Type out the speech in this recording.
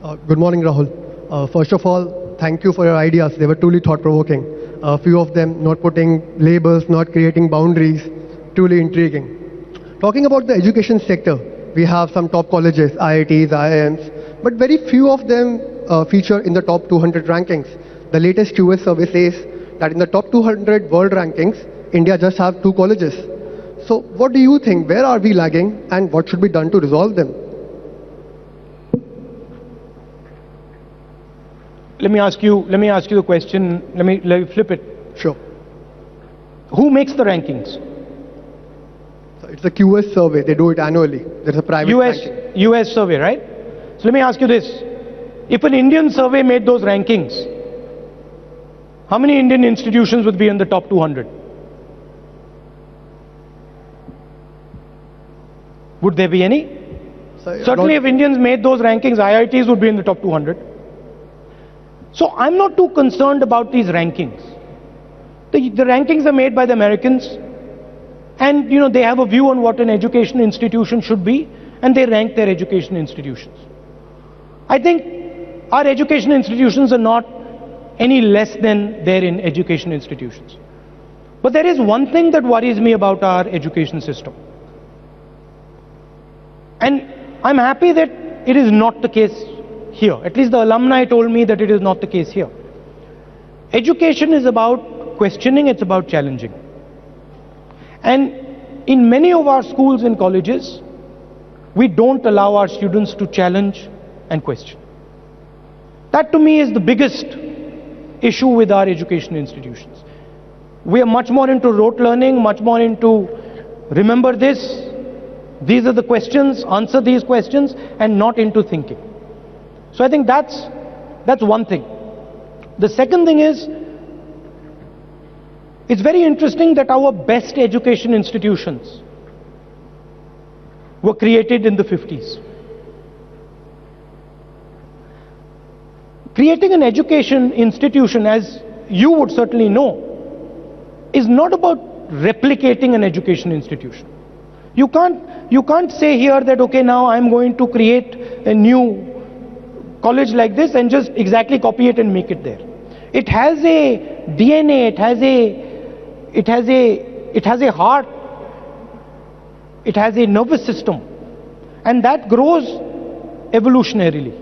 Good morning, Rahul. First of all, thank you for your ideas. They were truly thought-provoking. A few of them not putting labels, not creating boundaries, truly intriguing. Talking about the education sector, we have some top colleges, IITs, IIMs, but very few of them feature in the top 200 rankings. The latest US survey says that in the top 200 world rankings, India just have 2 colleges. So what do you think? Where are we lagging and what should be done to resolve them? Let me ask you the question. Let me flip it. Sure. Who makes the rankings? So it's a QS survey. They do it annually. There's a private ranking. US survey, right? So let me ask you this. If an Indian survey made those rankings, how many Indian institutions would be in the top 200? Would there be any? Certainly if Indians made those rankings, IITs would be in the top 200. So I'm not too concerned about these rankings. The rankings are made by the Americans, and they have a view on what an education institution should be, and they rank their education institutions. I think our education institutions are not any less than their education institutions. But there is one thing that worries me about our education system. And I'm happy that it is not the case here. At least the alumni told me that it is not the case here. Education is about questioning, it's about challenging. And in many of our schools and colleges, we don't allow our students to challenge and question. That to me is the biggest issue with our education institutions. We are much more into rote learning, much more into remember this, these are the questions, answer these questions, and not into thinking. So I think that's one thing. The second thing is, it's very interesting that our best education institutions were created in the 50s. Creating an education institution, as you would certainly know, is not about replicating an education institution. You can't say here that, okay, now I'm going to create a new college like this and just exactly copy it and make it there. It has a DNA, it has a heart, it has a nervous system, and that grows evolutionarily.